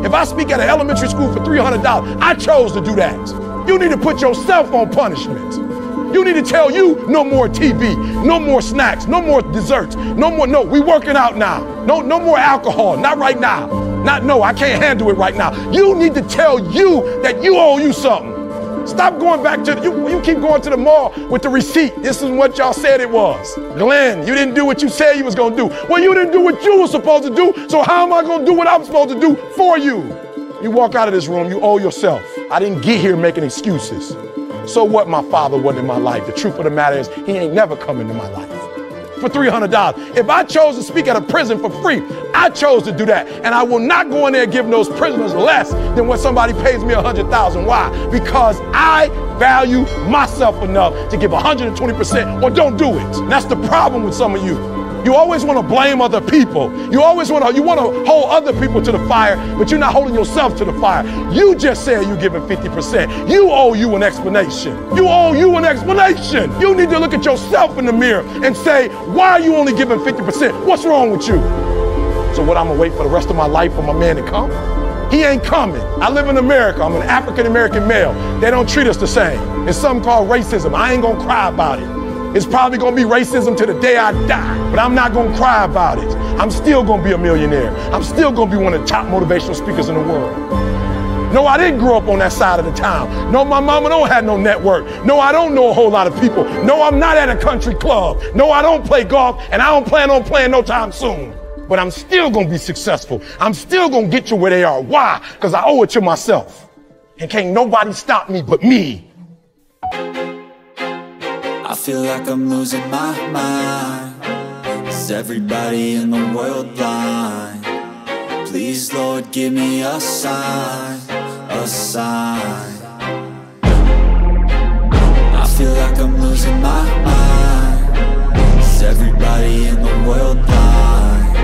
If I speak at an elementary school for $300, I chose to do that. You need to put yourself on punishment. You need to tell you no more TV, no more snacks, no more desserts, no, we working out now. No more alcohol, not right now. No, I can't handle it right now. You need to tell you that you owe you something. Stop going back to, you keep going to the mall with the receipt. This is what y'all said it was. Glenn, you didn't do what you said you was gonna do. Well, you didn't do what you were supposed to do, so how am I gonna do what I'm supposed to do for you? You walk out of this room, you owe yourself. I didn't get here making excuses. So what my father wasn't in my life? The truth of the matter is, he ain't never come into my life. For $300. If I chose to speak at a prison for free, I chose to do that. And I will not go in there giving those prisoners less than when somebody pays me $100,000. Why? Because I value myself enough to give 120% or don't do it. And that's the problem with some of you. You always want to blame other people. You always want to hold other people to the fire, but you're not holding yourself to the fire. You just said you're giving 50%. You owe you an explanation. You owe you an explanation. You need to look at yourself in the mirror and say, why are you only giving 50%? What's wrong with you? So what, I'm gonna wait for the rest of my life for my man to come? He ain't coming. I live in America. I'm an African-American male. They don't treat us the same. It's something called racism. I ain't gonna cry about it. It's probably gonna be racism to the day I die, but I'm not gonna cry about it. I'm still gonna be a millionaire. I'm still gonna be one of the top motivational speakers in the world. No, I didn't grow up on that side of the town. No, my mama don't have no network. No, I don't know a whole lot of people. No, I'm not at a country club. No, I don't play golf, and I don't plan on playing no time soon. But I'm still gonna be successful. I'm still gonna get you where they are. Why? Because I owe it to myself. And can't nobody stop me but me. I feel like I'm losing my mind. Is everybody in the world blind? Please, Lord, give me a sign, a sign. I feel like I'm losing my mind. Is everybody in the world blind?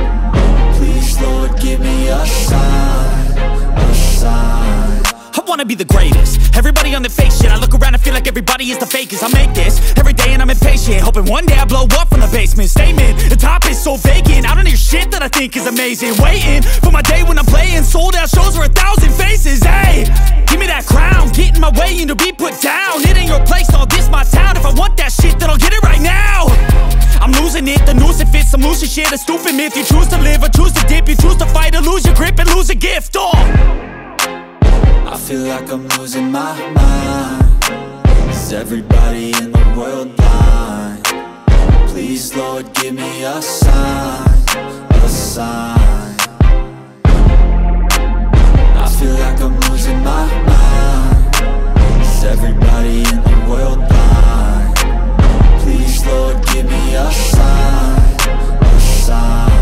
Please, Lord, give me a sign, a sign. I wanna be the greatest. Everybody on the fake shit. I look around and feel like everybody is the fakest. I make this every day and I'm impatient, hoping one day I blow up from the basement. Statement, the top is so vacant. I don't hear shit that I think is amazing. Waiting for my day when I'm playing sold out shows for 1,000 faces. Hey, give me that crown, get in my way and to be put down. It ain't your place, all this my town. If I want that shit, then I'll get it right now. I'm losing it, the noose it fits. I'm losing shit, a stupid myth. You choose to live or choose to dip. You choose to fight or lose your grip and lose a gift. I feel like I'm losing my mind. Is everybody in the world blind? Please, Lord, give me a sign, a sign. I feel like I'm losing my mind. Is everybody in the world blind? Please, Lord, give me a sign, a sign.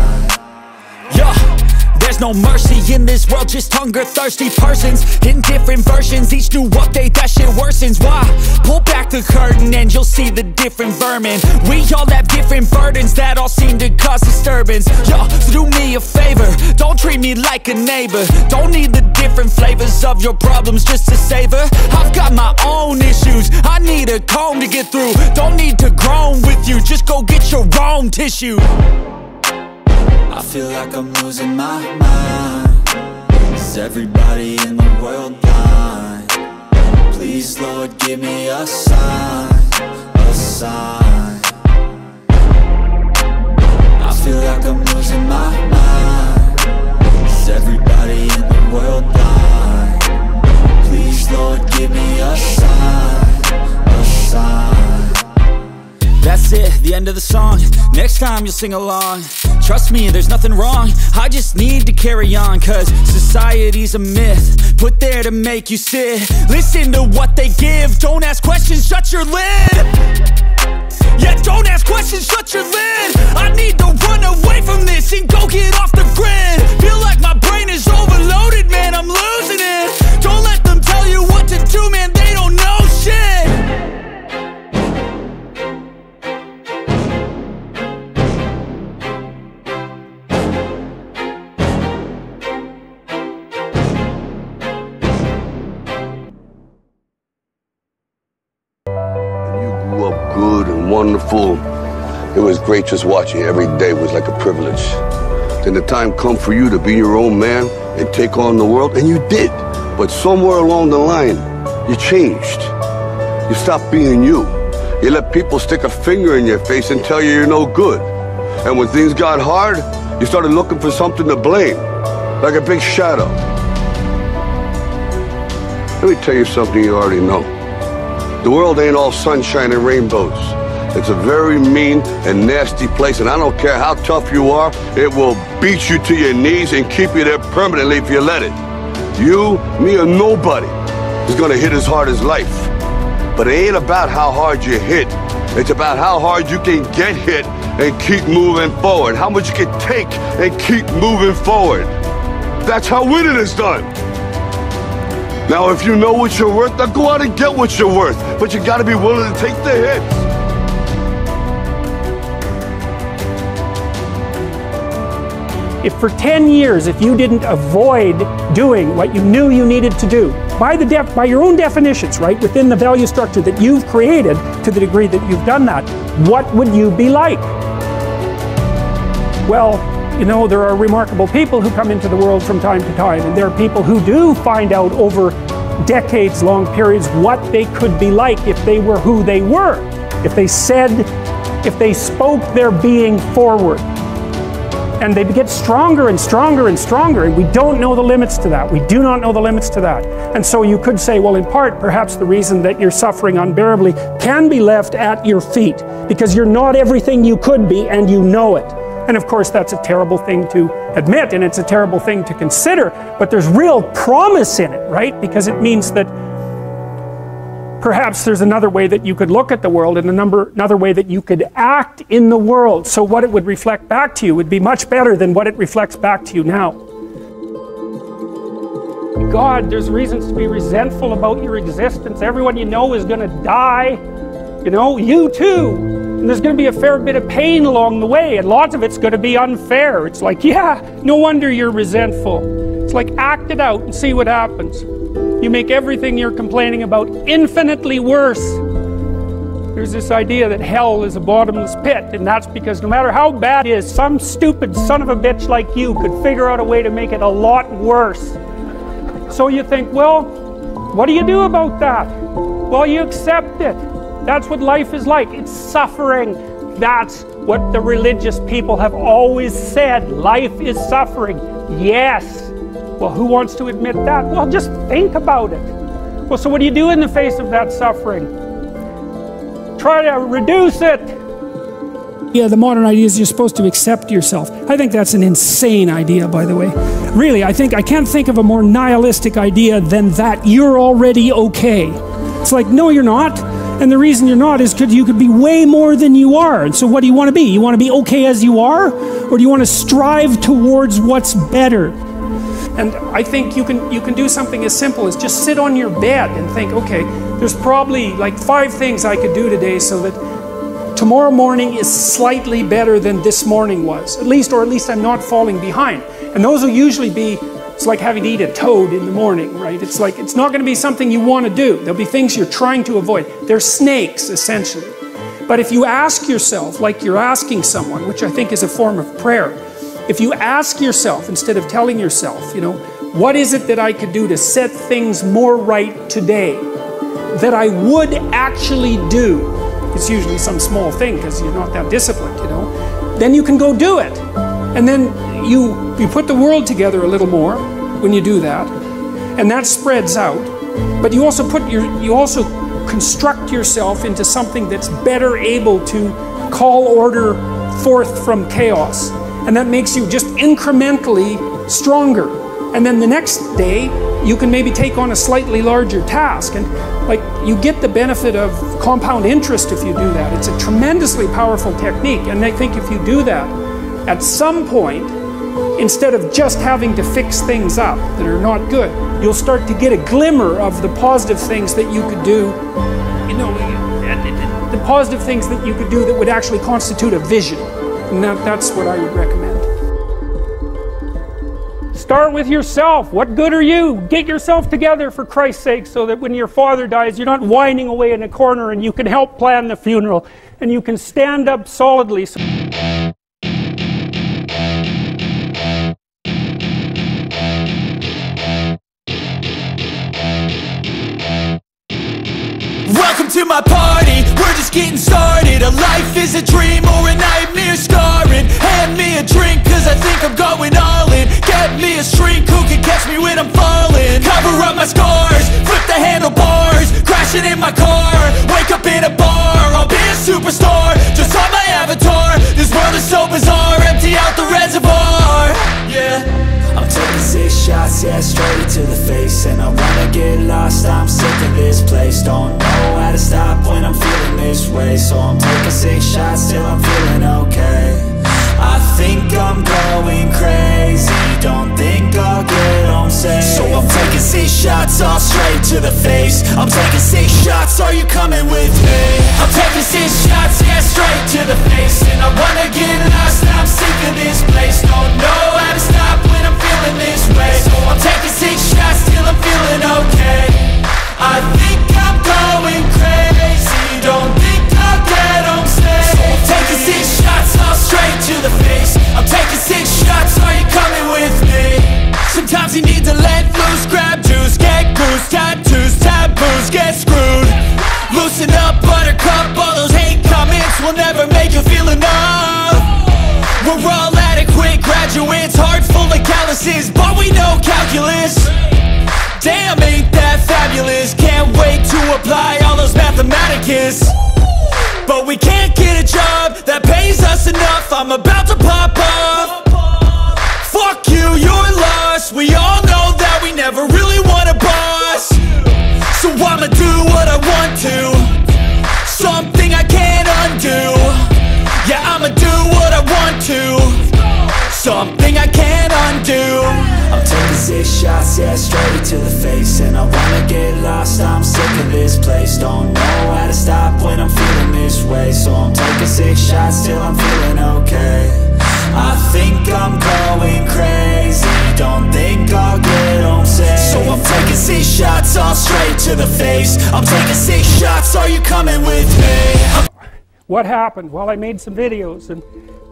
There's no mercy in this world, just hunger-thirsty persons in different versions. Each new update, that shit worsens. Why? Pull back the curtain and you'll see the different vermin. We all have different burdens that all seem to cause disturbance. Yo, so do me a favor, don't treat me like a neighbor. Don't need the different flavors of your problems just to savor. I've got my own issues, I need a comb to get through. Don't need to groan with you, just go get your own tissue. I feel like I'm losing my mind. Is everybody in the world blind? Please, Lord, give me a sign, a sign. I feel like I'm losing my mind. Is everybody in the world blind? Please, Lord, give me a sign, a sign. That's it, the end of the song. Next time you'll sing along. Trust me, there's nothing wrong. I just need to carry on, cause society's a myth put there to make you sit. Listen to what they give. Don't ask questions, shut your lid. Yeah, don't ask questions, shut your lid. I need to run away from this and go get off the grid. Feel like my brain is overloaded, man, I'm losing it. Don't let them tell you what to do, man, they don't know shit. Good and wonderful. It was great just watching you. Every day was like a privilege. Then the time come for you to be your own man, and take on the world, and you did. But somewhere along the line, you changed. You stopped being you. You let people stick a finger in your face and tell you you're no good. And when things got hard, you started looking for something to blame, like a big shadow. Let me tell you something you already know. The world ain't all sunshine and rainbows. It's a very mean and nasty place, and I don't care how tough you are, it will beat you to your knees and keep you there permanently if you let it. You, me, or nobody is gonna hit as hard as life. But it ain't about how hard you hit. It's about how hard you can get hit and keep moving forward. How much you can take and keep moving forward. That's how winning is done. Now, if you know what you're worth, now go out and get what you're worth. But you gotta be willing to take the hits. If for 10 years, if you didn't avoid doing what you knew you needed to do, by your own definitions, right, within the value structure that you've created, to the degree that you've done that, what would you be like? Well, you know, there are remarkable people who come into the world from time to time, and there are people who do find out over decades-long periods what they could be like if they were who they were, if they spoke their being forward. And they get stronger and stronger and stronger, and we don't know the limits to that. We do not know the limits to that. And so you could say, well, in part, perhaps the reason that you're suffering unbearably can be left at your feet, because you're not everything you could be, and you know it. And of course, that's a terrible thing to admit, and it's a terrible thing to consider, but there's real promise in it, right? Because it means that perhaps there's another way that you could look at the world, and another way that you could act in the world, so what it would reflect back to you would be much better than what it reflects back to you now. God, there's reasons to be resentful about your existence. Everyone you know is going to die. You know, you too. And there's going to be a fair bit of pain along the way, and lots of it's going to be unfair. It's like, yeah, no wonder you're resentful. It's like, act it out and see what happens. You make everything you're complaining about infinitely worse. There's this idea that hell is a bottomless pit, and that's because no matter how bad it is, some stupid son of a bitch like you could figure out a way to make it a lot worse. So you think, well, what do you do about that? Well, you accept it. That's what life is like. It's suffering. That's what the religious people have always said. Life is suffering. Yes. Well, who wants to admit that? Well, just think about it. Well, so what do you do in the face of that suffering? Try to reduce it. Yeah, the modern idea is you're supposed to accept yourself. I think that's an insane idea, by the way. Really, I can't think of a more nihilistic idea than that you're already okay. It's like, no, you're not. And the reason you're not is because you could be way more than you are. And so what do you want to be? You want to be okay as you are? Or do you want to strive towards what's better? And I think you can do something as simple as just sit on your bed and think, okay, there's probably like 5 things I could do today so that tomorrow morning is slightly better than this morning was. Or at least I'm not falling behind. And those will usually be, it's like having to eat a toad in the morning, right? It's like, it's not going to be something you want to do. There'll be things you're trying to avoid. They're snakes, essentially. But if you ask yourself, like you're asking someone, which I think is a form of prayer, if you ask yourself, instead of telling yourself, you know, what is it that I could do to set things more right today that I would actually do? It's usually some small thing because you're not that disciplined, you know. Then you can go do it. And then you put the world together a little more when you do that. And that spreads out. But you also construct yourself into something that's better able to call order forth from chaos. And that makes you just incrementally stronger. And then the next day, you can maybe take on a slightly larger task. And like, you get the benefit of compound interest if you do that. It's a tremendously powerful technique. And I think if you do that, at some point, instead of just having to fix things up that are not good, you'll start to get a glimmer of the positive things that you could do, you know, the positive things that you could do that would actually constitute a vision. And that's what I would recommend. Start with yourself. What good are you? Get yourself together, for Christ's sake, so that when your father dies, you're not whining away in a corner, and you can help plan the funeral, and you can stand up solidly. my party, we're just getting started. A life is a dream or a nightmare scarring. Hand me a drink cause I think I'm going all in. Get me a shrink who can catch me when I'm falling. Cover up my scars, flip the handlebars, crashing in my car, wake up in a bar. I'll be a superstar, just on my avatar. This world is so bizarre, empty out the reservoir. Yeah, I'm taking 6 shots, yeah, straight to the face. And I wanna get lost, I'm sick of this place. Don't know how to stop when I'm feeling this way. So I'm taking 6 shots till I'm feeling okay. I think I'm going crazy, don't think I'll get home safe. So I'm taking 6 shots, all straight to the face. I'm taking 6 shots, are you coming with me? I'm taking 6 shots, yeah, straight to the face. And I wanna get lost, I'm sick of this place. Don't know how to stop when I'm feeling this way. So I'm taking 6 shots till I'm feeling okay. I think I'm going crazy, don't think I'll get home safe. So I'm taking 6 shots, all straight to the face. I'm taking 6 shots, are you coming with me? Sometimes you need to let loose, grab juice, get goose, tattoos, taboos, get screwed. Loosen up, buttercup, all those hate comments will never make you feel enough. We're all adequate graduates, heart full of calluses, but we know calculus. Damn, ain't that fabulous? Can't wait to apply all those mathematicus. But we can't get a job that pays us enough. I'm about to pop off. Fuck you, you're lost. We all know that we never really want a boss. So I'ma do what I want to, something I can't undo. Yeah, I'ma do what I want to, something I can't undo. I'm taking 6 shots, yeah, straight to the face. And I wanna get lost, I'm sick of this place. Don't know how to stop when I'm feeling this way. So I'm taking 6 shots till I'm feeling okay. I think I'm going crazy, don't think I'll get home safe. So I'm taking 6 shots, all straight to the face. I'm taking 6 shots, are you coming with me? What happened? Well, I made some videos and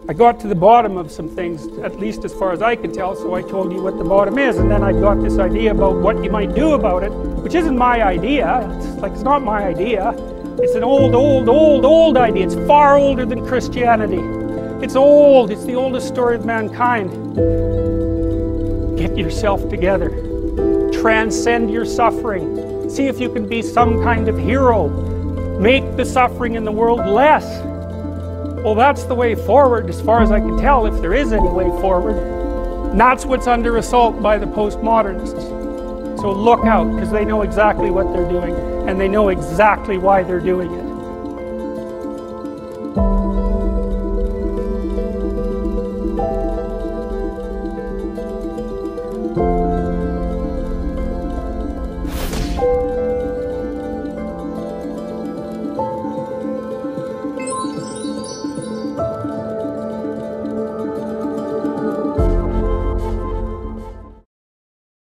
I got to the bottom of some things, at least as far as I can tell, so I told you what the bottom is, and then I got this idea about what you might do about it, which isn't my idea. It's not my idea. It's an old idea. It's far older than Christianity. It's old. It's the oldest story of mankind. Get yourself together. Transcend your suffering. See if you can be some kind of hero. Make the suffering in the world less. Well, that's the way forward, as far as I can tell, if there is any way forward. And that's what's under assault by the postmodernists. So look out, because they know exactly what they're doing, and they know exactly why they're doing it.